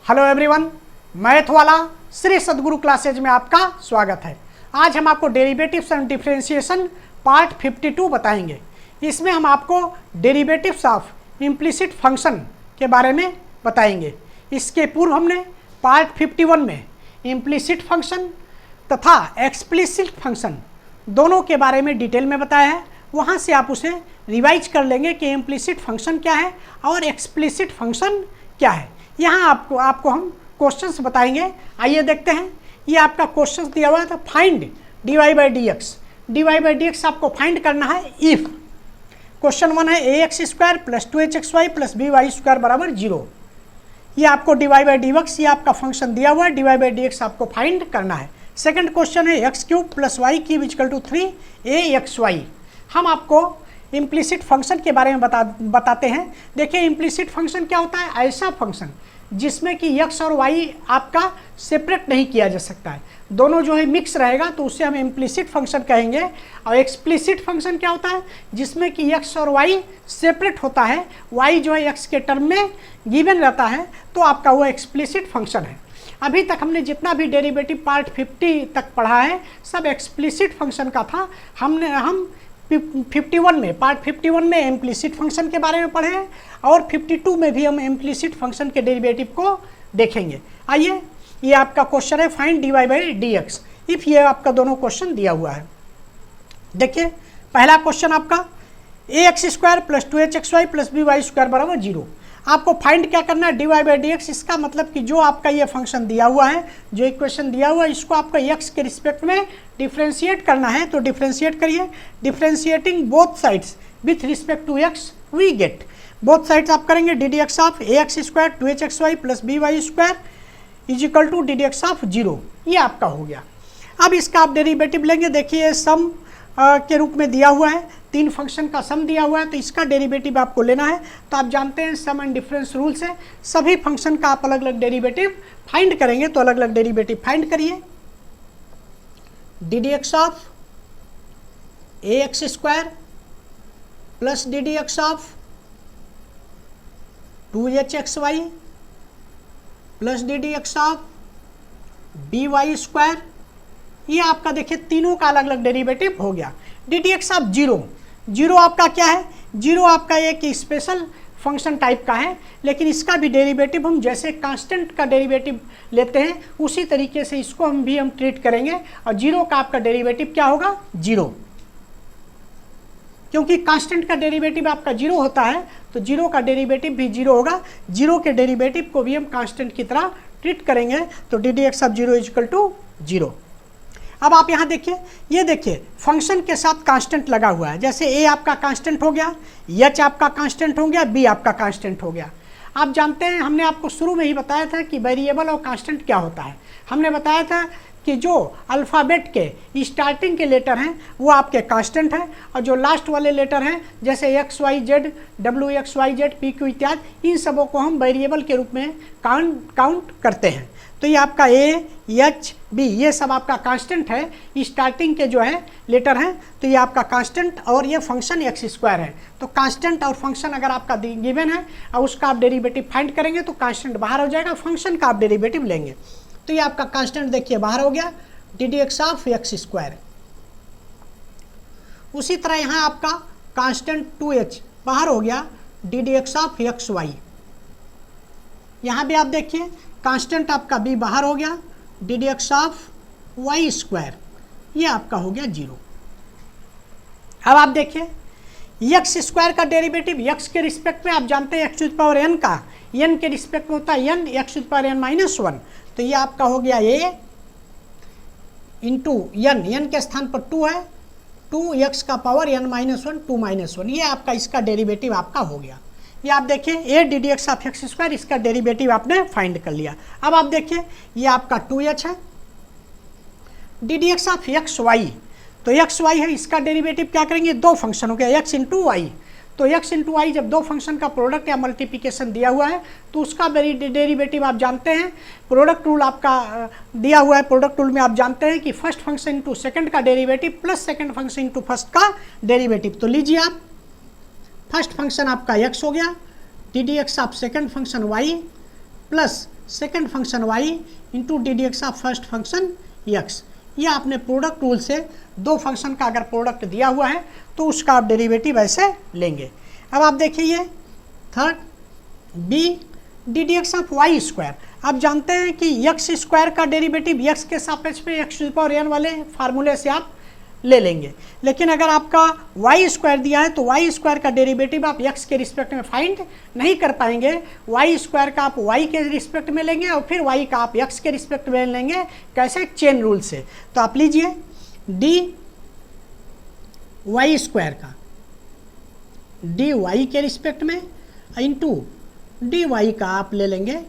Hello everyone, math वाला श्री सद्गुरु classes में आपका स्वागत है। आज हम आपको डेरिवेटिव्स एंड डिफरेंशिएशन पार्ट 52 बताएंगे। इसमें हम आपको डेरिवेटिव्स ऑफ इम्प्लिसिट फंक्शन के बारे में बताएंगे। इसके पूर्व हमने पार्ट 51 में इम्प्लिसिट फंक्शन तथा एक्सप्लिसिट फंक्शन दोनों के बारे में डिटेल में बताया है। वहाँ से आप उसे रिवाइज कर लेंगे कि इम्प्लिसिट फंक्शन क्या है और एक्सप्लिसिट फंक्शन क्या है। यहाँ आपको हम क्वेश्चंस बताएंगे। आइए देखते हैं। ये आपका क्वेश्चंस दिया हुआ था, find dy by D X. D Y by D X आपको फाइंड करना है इफ क्वेश्चन 1 है ax square plus 2hxy plus by square बराबर 0। ये आपको dy बाई डी एक्स, ये आपका फंक्शन दिया हुआ है, dy बाई डी एक्स आपको फाइंड करना है। सेकंड क्वेश्चन है x cube plus Y cube equal to 3axy। हम आपको इम्प्लिसिट फंक्शन के बारे में बताते हैं। देखिए इम्प्लिसिट फंक्शन क्या होता है, ऐसा फंक्शन जिसमें कि x और y आपका सेपरेट नहीं किया जा सकता है, दोनों जो है मिक्स रहेगा, तो उससे हम इम्प्लिसिट फंक्शन कहेंगे। और एक्सप्लिसिट फंक्शन क्या होता है, जिसमें कि x और y सेपरेट होता है, y जो है x के टर्म में गिवन रहता है, तो आपका वो एक्सप्लिसिट फंक्शन है। अभी तक हमने जितना भी डेरिवेटिव पार्ट 50 तक पढ़ा है सब एक्सप्लिसिट फंक्शन का था। हम 51 में पार्ट 51 में इम्प्लिसिट फंक्शन के बारे में पढ़े हैं और 52 में भी हम इम्प्लिसिट फंक्शन के डेरिवेटिव को देखेंगे। आइए, ये आपका क्वेश्चन है find D Y by D X if. ये आपका दोनों क्वेश्चन दिया हुआ है। देखिए पहला क्वेश्चन आपका ax square plus 2hxy plus by square बराबर 0। आपको फाइंड क्या करना है, D Y by D X. इसका मतलब कि जो आपका ये फंक्शन दिया हुआ है, जो इक्वेशन दिया हुआ है, इसको आपको x के रिस्पेक्ट में डिफ्रेंशिएट करना है। तो डिफ्रेंशिएट करिए। Differentiating both sides with respect to x we get, both sides आप करेंगे D D x of ax square 2hxy plus by square is equal to D D x of 0। ये आपका हो गया। अब इसका आप डेरिवेटिव लेंगे। देखिए सम के रूप में दिया हुआ है, 3 फंक्शन का सम दिया हुआ है, तो इसका डेरिवेटिव आपको लेना है। तो आप जानते हैं सम एंड डिफरेंस रूल से सभी फंक्शन का आप अलग अलग डेरिवेटिव फाइंड करेंगे। तो अलग अलग डेरिवेटिव फाइंड करिए। D D x of ax square plus D D x of 2hxy plus D D x of by square. ये आपका देखिए तीनों का अलग अलग डेरिवेटिव हो गया। डी डी एक्स ऑफ 0 आपका क्या है, 0 आपका एक स्पेशल फंक्शन टाइप का है, लेकिन इसका भी डेरिवेटिव हम जैसे कांस्टेंट का डेरिवेटिव लेते हैं उसी तरीके से इसको हम ट्रीट करेंगे। और 0 का आपका डेरिवेटिव क्या होगा, 0, क्योंकि कांस्टेंट का डेरिवेटिव आपका 0 होता है, तो 0 का डेरिवेटिव भी 0 होगा। 0 के डेरिवेटिव को भी हम कांस्टेंट की तरह ट्रीट करेंगे। तो D D x of 0 is equal to 0। अब आप यहाँ देखिए, ये देखिए फंक्शन के साथ कांस्टेंट लगा हुआ है। जैसे a आपका कांस्टेंट हो गया, h आपका कांस्टेंट हो गया, b आपका कांस्टेंट हो गया। आप जानते हैं हमने आपको शुरू में ही बताया था कि वेरिएबल और कांस्टेंट क्या होता है। हमने बताया था कि जो अल्फ़ाबेट के स्टार्टिंग के लेटर हैं वो आपके कांस्टेंट हैं, और जो लास्ट वाले लेटर हैं जैसे X Y Z, W X Y Z, P Q इत्यादि, इन सबों को हम वेरिएबल के रूप में काउंट करते हैं। तो ये आपका ए एच बी ये सब आपका कांस्टेंट है, स्टार्टिंग के जो है लेटर हैं, तो ये आपका कांस्टेंट और ये फंक्शन एक्स स्क्वायर है। तो कांस्टेंट और फंक्शन अगर आपका गिवन है और उसका आप डेरिवेटिव फाइंड करेंगे तो कांस्टेंट बाहर हो जाएगा, फंक्शन का आप डेरिवेटिव लेंगे। तो ये आपका कांस्टेंट देखिए बाहर हो गया, D D x of X square. उसी तरह यहाँ आपका कांस्टेंट 2h बाहर हो गया, D D x of X Y. यहाँ भी आप देखिए कांस्टेंट आपका b बाहर हो गया, D D x of Y square. ये आपका हो गया 0। अब आप देखिए एक्स स्क्वायर का डेरिवेटिव x के रिस्पेक्ट में आप जानते हैं x to the power n का, n के रिस्पेक्ट में होता है n, x to the power n minus 1। तो ये आपका हो गया a इंटू n के स्थान पर 2 है, 2x का पावर n माइनस 1, 2 माइनस 1। ये आपका इसका डेरिवेटिव आपका हो गया। ये आप देखिए a D D x of X square, इसका डेरिवेटिव आपने फाइंड कर लिया। अब आप देखिए ये आपका 2h है, D D x of X Y, तो एक्स वाई है, इसका डेरिवेटिव क्या करेंगे, 2 फंक्शन हो गया x इंटू वाई। तो x इंटू वाई जब 2 फंक्शन का प्रोडक्ट या मल्टीप्लिकेशन दिया हुआ है तो उसका डेरिवेटिव आप जानते हैं, प्रोडक्ट रूल आपका दिया हुआ है। प्रोडक्ट रूल में आप जानते हैं कि फर्स्ट फंक्शन इंटू सेकंड का derivative plus second function into first का डेरिवेटिव। तो लीजिए आप, फर्स्ट फंक्शन आपका x हो गया, D D x of second function y plus second function y into d D x of first function x। ये आपने प्रोडक्ट रूल से दो फंक्शन का अगर प्रोडक्ट दिया हुआ है तो उसका आप डेरिवेटिव ऐसे लेंगे। अब आप देखिए ये third b D D x of Y square. आप जानते हैं कि एक्स स्क्वायर का डेरिवेटिव एक्स के सापेक्ष में x to the power n वाले फार्मूले से आप ले लेंगे, लेकिन अगर आपका वाई स्क्वायर दिया है तो वाई स्क्वायर का डेरिवेटिव आप एक्स के रिस्पेक्ट में फाइंड नहीं कर पाएंगे। वाई स्क्वायर का आप वाई के रिस्पेक्ट में लेंगे और फिर वाई का आप एक्स के रिस्पेक्ट में लेंगे। कैसे? चेन रूल से। तो आप लीजिए डी वाई स्क्वायर का डी वाई के रिस्पेक्ट में इंटू डी वाई का आप ले लेंगे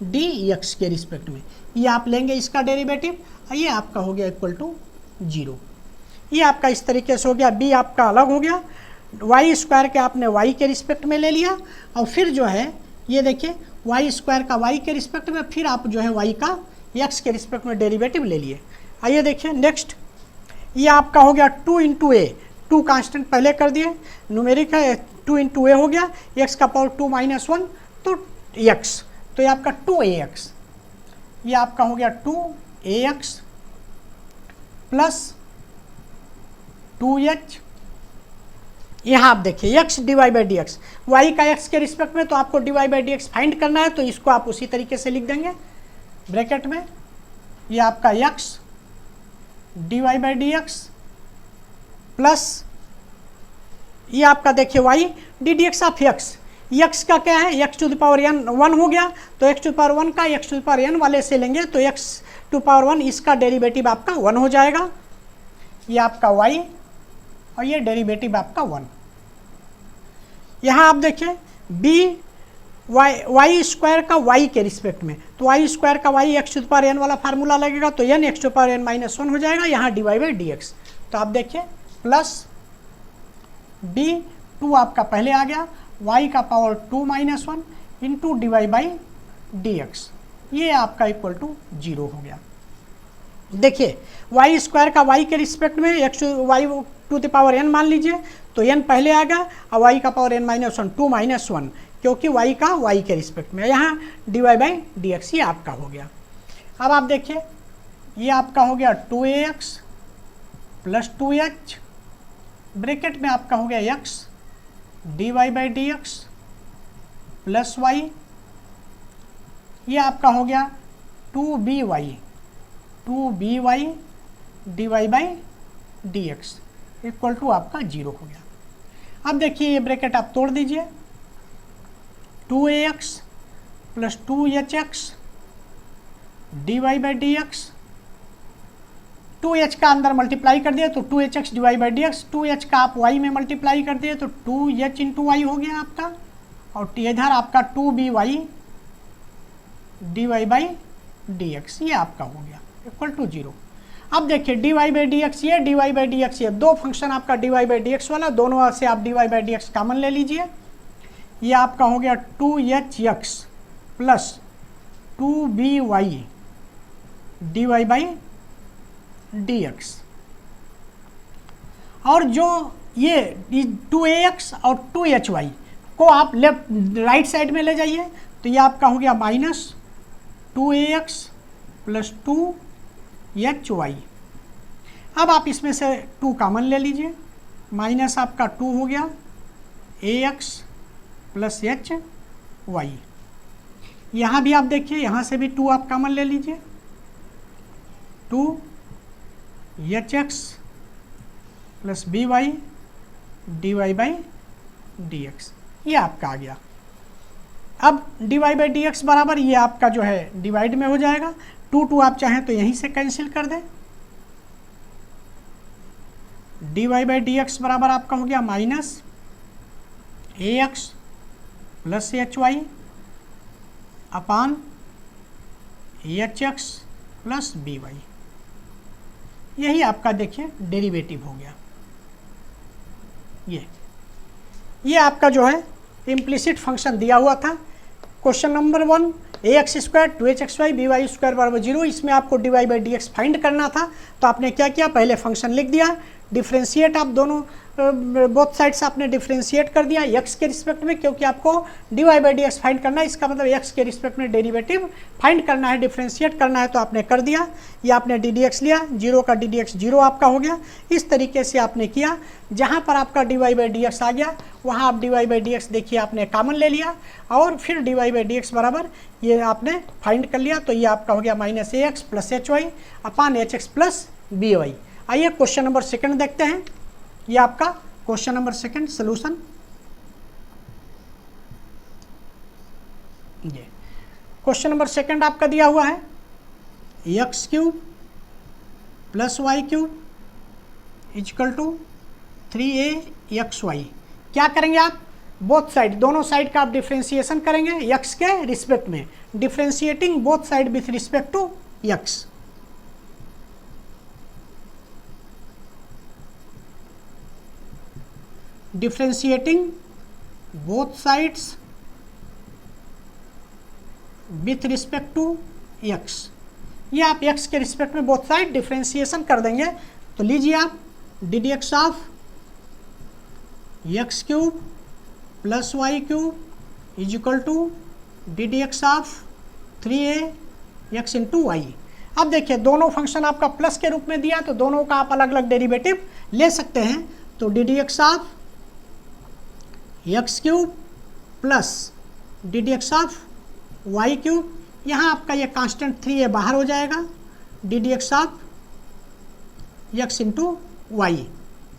डी एक्स के रिस्पेक्ट में। ये आप लेंगे इसका डेरिवेटिव, ये आपका हो गया इक्वल टू 0। ये आपका इस तरीके से हो गया। बी आपका अलग हो गया, वाई स्क्वायर के आपने वाई के रिस्पेक्ट में ले लिया और फिर जो है ये देखिए वाई स्क्वायर का वाई के रिस्पेक्ट में, फिर आप जो है वाई का एक्स के रिस्पेक्ट में डेरिवेटिव ले लिए। आइए देखिए नेक्स्ट, ये आपका हो गया 2 इंटू ए। 2 कांस्टेंट पहले कर दिए, न्यूमेरिक है 2 इंटू ए हो गया, एक्स का पावर 2 माइनस 1 तो एक्स, तो ये आपका 2ax। ये आपका हो गया 2ax प्लस 2h। यहाँ आप देखिए x d y by D x, y का x के रिस्पेक्ट में तो आपको d y by D x find करना है, तो इसको आप उसी तरीके से लिख देंगे ब्रैकेट में। ये आपका x d y by D x plus ये आपका देखिए y d D x of x का क्या है, x to the power n 1 हो गया, तो x टू द पावर 1 का x to the power n वाले से लेंगे तो x टू पावर 1 इसका डेरिवेटिव आपका 1 हो जाएगा। ये आपका y और ये डेरिवेटिव आपका 1। यहाँ आप देखिए b वाई स्क्वायर का y के रिस्पेक्ट में, तो वाई स्क्वायर का y x to the power n वाला फार्मूला लगेगा तो n x to the power n minus 1 हो जाएगा, यहाँ डिवाई बाई डी एक्स। तो आप देखिए प्लस b 2 आपका पहले आ गया, y का power 2 minus 1 into d y by D x, ये आपका इक्वल टू 0 हो गया। देखिए वाई स्क्वायर का वाई के रिस्पेक्ट में x y to the power n मान लीजिए, तो n पहले आ गया और वाई का पावर n माइनस 1 2 माइनस 1, क्योंकि वाई का वाई के रिस्पेक्ट में, यहाँ डिवाई बाई डी एक्स ये आपका हो गया। अब आप देखिए ये आपका हो गया 2ax प्लस 2h, ब्रैकेट में आपका हो गया x d y by D x plus y, ये आपका हो गया 2by d y by D x equal to आपका 0 हो गया। अब देखिए ये ब्रैकेट आप तोड़ दीजिए, 2ax plus 2hx d y by D x, 2h का अंदर मल्टीप्लाई कर दिया तो 2hx d y by D x, 2h का आप y में मल्टीप्लाई कर दिए तो 2h इंटू वाई हो गया आपका, और इधर आपका 2by d y by D x ये आपका हो गया इक्वल टू 0। अब देखिए डिवाई बाई डी एक्स ये डिवाई बाई डी एक्स ये दो फंक्शन आपका डिवाई बाई डी एक्स वाला, दोनों से आप d y by D x common ले लीजिए। ये आपका हो गया 2hx plus 2by d y by D x, और जो ये 2ax और 2hy को आप लेफ्ट राइट साइड में ले जाइए, तो ये आपका हो गया माइनस 2ax प्लस 2hy। अब आप इसमें से 2 कॉमन ले लीजिए, माइनस आपका 2 हो गया ax प्लस hy। यहाँ भी आप देखिए यहाँ से भी 2 आप कॉमन ले लीजिए, 2hx plus by d y by D x ये आपका आ गया। अब डिवाई बाई डी एक्स बराबर ये आपका जो है डिवाइड में हो जाएगा, 2 आप चाहें तो यहीं से कैंसिल कर दें, डिवाई बाई डी एक्स बराबर आपका हो गया minus ax plus hy upon hx plus by, यही आपका देखिए डेरिवेटिव हो गया। ये आपका जो है इम्प्लिसिट फंक्शन दिया हुआ था। Question number 1 ax square 2hxy by square बराबर 0, इसमें आपको d y by D x find करना था, तो आपने क्या किया, पहले फंक्शन लिख दिया डिफ्रेंशिएट आप दोनों बोथ साइड से आपने डिफ्रेंशिएट कर दिया x के रिस्पेक्ट में, क्योंकि आपको dy by D x find करना है, इसका मतलब x के रिस्पेक्ट में डेरिवेटिव फाइंड करना है, डिफ्रेंशिएट करना है, तो आपने कर दिया। ये आपने डी डी एक्स लिया, 0 का डी डी एक्स 0 आपका हो गया। इस तरीके से आपने किया, जहाँ पर आपका dy बाई डी एक्स आ गया वहाँ आप dy बाई डी एक्स देखिए आपने कॉमन ले लिया और फिर dy बाई डी एक्स बराबर ये आपने फाइंड कर लिया, तो ये आपका हो गया minus a x plus h y upon h x plus b y. आइए क्वेश्चन नंबर सेकंड देखते हैं। ये आपका क्वेश्चन नंबर सेकंड सोल्यूशन। ये क्वेश्चन नंबर सेकंड आपका दिया हुआ है x cube plus Y cube equal to 3aXy। क्या करेंगे आप, बोथ साइड दोनों साइड का आप डिफ्रेंशिएशन करेंगे x के रिस्पेक्ट में, differentiating both side with respect to x। Differentiating both sides with respect to x। ये आप x के रिस्पेक्ट में बोथ साइड डिफ्रेंशिएशन कर देंगे, तो लीजिए आप D D x of X cube plus Y cube is equal to D D x of 3ax into Y. अब देखिए दोनों फंक्शन आपका प्लस के रूप में दिया, तो दोनों का आप अलग अलग डेरिवेटिव ले सकते हैं। तो D D x of X cube plus D D x of Y cube, यहाँ आपका ये कांस्टेंट 3a बाहर हो जाएगा, D D x of X into Y,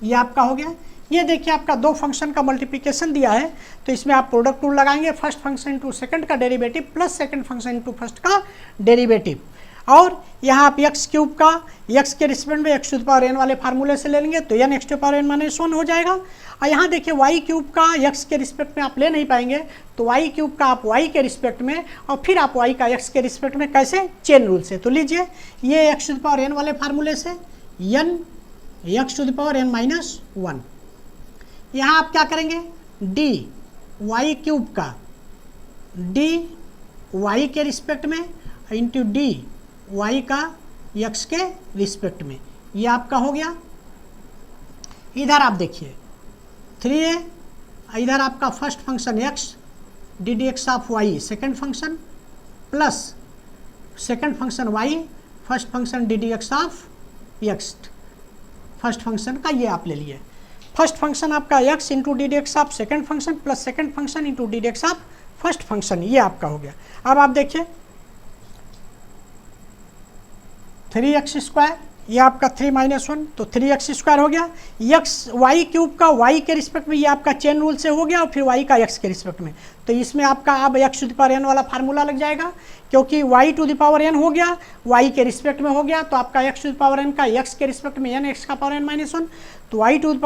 ये आपका हो गया। ये देखिए आपका दो फंक्शन का मल्टीप्लिकेशन दिया है, तो इसमें आप प्रोडक्ट रूल लगाएंगे, फर्स्ट फंक्शन इंटू सेकंड का derivative plus second function into first का डेरिवेटिव, और यहाँ आप एक्स क्यूब का एक्स के रिस्पेक्ट में x to the power N वाले फार्मूले से ले लेंगे, तो N x to the power N minus 1 हो जाएगा। और यहाँ देखिए वाई क्यूब का एक्स के रिस्पेक्ट में आप ले नहीं पाएंगे, तो वाई क्यूब का आप वाई के रिस्पेक्ट में और फिर आप वाई का एक्स के रिस्पेक्ट में, कैसे, चेन रूल से। तो लीजिए ये x to the power N वाले फार्मूले से n x to the power N minus 1, यहाँ आप क्या करेंगे डी वाई क्यूब का डी वाई के रिस्पेक्ट में इंटू डी वाई का एक्स के रिस्पेक्ट में, ये आपका हो गया। इधर आप देखिए 3a, इधर आपका first function x d D x of y second function plus second function y first function d D x of x first function का, ये आप ले लिए। फर्स्ट फंक्शन आपका x into d D x of second function plus second function into d D x of first function, ये आपका हो गया। अब आप देखिए 3x स्क्वायर, ये आपका 3 माइनस 1, तो 3x स्क्वायर हो गया। एक्स वाई क्यूब का वाई के रिस्पेक्ट में, ये आपका चेन रूल से हो गया, और फिर वाई का एक्स के रिस्पेक्ट में, तो इसमें आपका अब x to the power n वाला फार्मूला लग जाएगा, क्योंकि y to the power n हो गया, वाई के रिस्पेक्ट में हो गया, तो आपका x to the power n का एक्स के रिस्पेक्ट में एन एक्स का पावर एन माइनस 1, तो y to the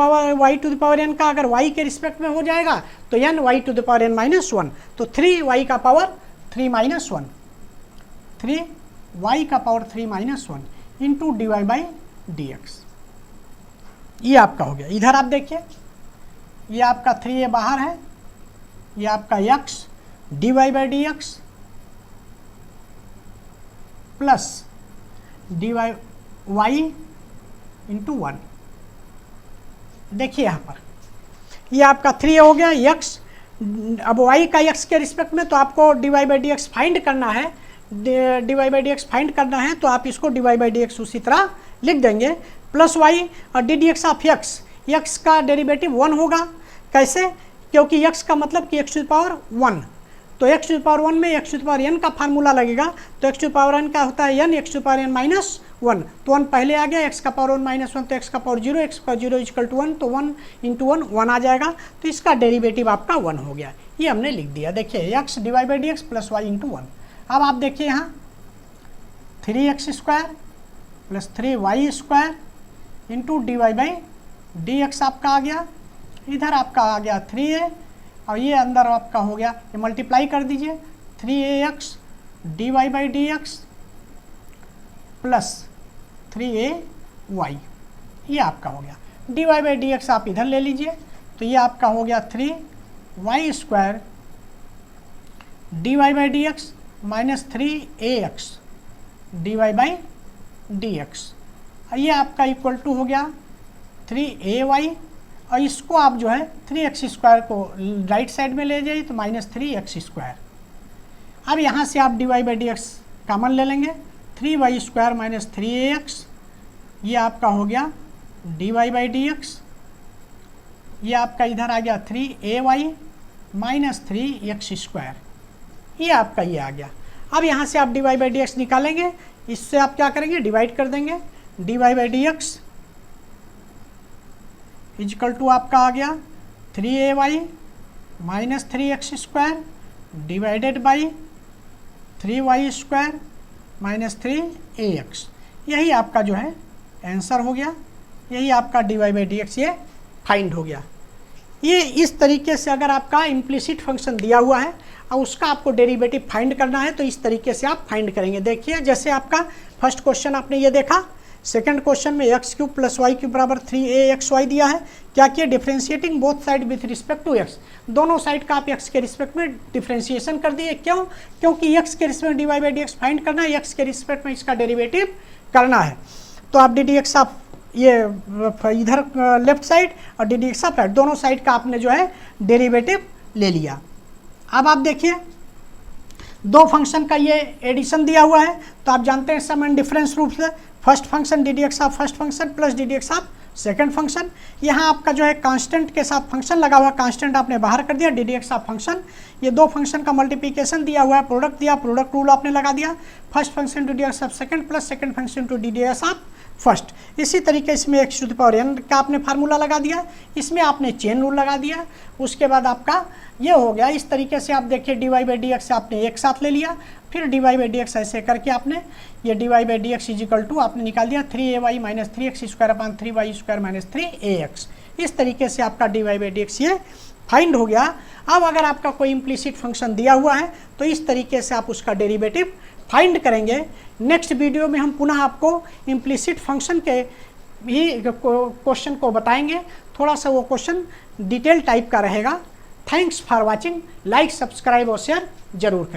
power n का अगर वाई के रिस्पेक्ट में हो जाएगा तो n y to the power N minus 1, तो 3 वाई का पावर 3 माइनस 1, 3 वाई का power 3 minus 1 into d Y by D x, ये आपका हो गया। इधर आप देखिए ये आपका 3a बाहर है, ये आपका x d Y by D x plus d y y into 1। देखिए यहाँ पर ये आपका 3a हो गया x, अब y का x के रिस्पेक्ट में, तो आपको d Y by D x find करना है, D Y by D x find करना है, तो आप इसको d Y by D x उसी तरह लिख देंगे, प्लस वाई और d D x of x का डेरिवेटिव 1 होगा। कैसे, क्योंकि x का मतलब कि एक्स टू द पावर 1, तो एक्स टू द पावर 1 में x to the power n का फार्मूला लगेगा, तो x to the power n का होता है n x to the power n minus 1, तो 1 पहले आ गया, x का पावर 1 माइनस 1, तो x का पावर 0, x का 0 इक्वल टू 1, तो 1 इंटू 1 1 आ जाएगा, तो इसका डेरिवेटिव आपका 1 हो गया, ये हमने लिख दिया। देखिए x d Y by D x plus y into 1। अब आप देखिए यहाँ 3x square plus 3y square into d Y by D x आपका आ गया, इधर आपका आ गया 3a, और ये अंदर आपका हो गया, ये मल्टीप्लाई कर दीजिए 3ax d Y by D x plus 3ay, ये आपका हो गया। D Y by D x आप इधर ले लीजिए, तो ये आपका हो गया 3y square d Y by D x minus 3ax d Y by D x, ये आपका इक्वल टू हो गया 3ay, और इसको आप जो है 3x² को राइट साइड में ले जाइए तो -3x²। अब यहाँ से आप dy/dx कॉमन ले लेंगे, 3y² - 3ax, ये आपका हो गया dy/dx। ये आपका इधर आ गया 3ay - 3x², ये आपका ये आ गया। अब यहाँ से आप dy/dx निकालेंगे, इससे आप क्या करेंगे, डिवाइड कर देंगे। dy/dx इजकल टू आपका आ गया 3ay - 3x² divided by 3y² - 3ax। यही आपका जो है आंसर हो गया, यही आपका dy/dx ये फाइंड हो गया। ये इस तरीके से अगर आपका इम्प्लिसिट फंक्शन दिया हुआ है और उसका आपको डेरिवेटिव फाइंड करना है तो इस तरीके से आप फाइंड करेंगे। देखिए जैसे आपका फर्स्ट क्वेश्चन आपने ये देखा, सेकंड क्वेश्चन में x³ + y³ बराबर 3axy दिया है। क्या किया, differentiating both side with respect to x, दोनों साइड का आप x के रिस्पेक्ट में डिफ्रेंशिएशन कर दिए। क्यों, क्योंकि x के रिस्पेक्ट में dy/dx फाइंड करना है, x के रिस्पेक्ट में इसका डेरिवेटिव करना है। तो आप ddx आप ये इधर लेफ्ट साइड और ddx आप राइट, दोनों साइड का आपने जो है डेरिवेटिव ले लिया। अब आप देखिए दो फंक्शन का ये एडिशन दिया हुआ है, तो आप जानते हैं सम एंड डिफरेंस रूप से first function ddx of first function plus ddx of second function. यहाँ आपका जो है कांस्टेंट के साथ फंक्शन लगा हुआ, कांस्टेंट आपने बाहर कर दिया, ddx ऑफ फंक्शन। ये दो फंक्शन का मल्टीप्लिकेशन दिया हुआ है, प्रोडक्ट दिया, प्रोडक्ट रूल आपने लगा दिया, first function to ddx of second plus second function to ddx of first. इसी तरीके इसमें x⁴n का आपने फार्मूला लगा दिया, इसमें आपने चेन रूल लगा दिया। उसके बाद आपका ये हो गया, इस तरीके से आप देखिए dy/dx से आपने एक साथ ले लिया, फिर dy/dx ऐसे करके आपने ये dy/dx इजिकल टू आपने निकाल दिया 3ay - 3x² 3y² - 3ax। इस तरीके से आपका dy/dx ये फाइंड हो गया। अब अगर आपका कोई इम्प्लिसिट फंक्शन दिया हुआ है तो इस तरीके से आप उसका डेरिवेटिव फाइंड करेंगे। नेक्स्ट वीडियो में हम पुनः आपको इम्प्लिसिट फंक्शन के ही क्वेश्चन को बताएंगे, थोड़ा सा वो क्वेश्चन डिटेल टाइप का रहेगा। Thanks for watching, like subscribe और शेयर जरूर करें।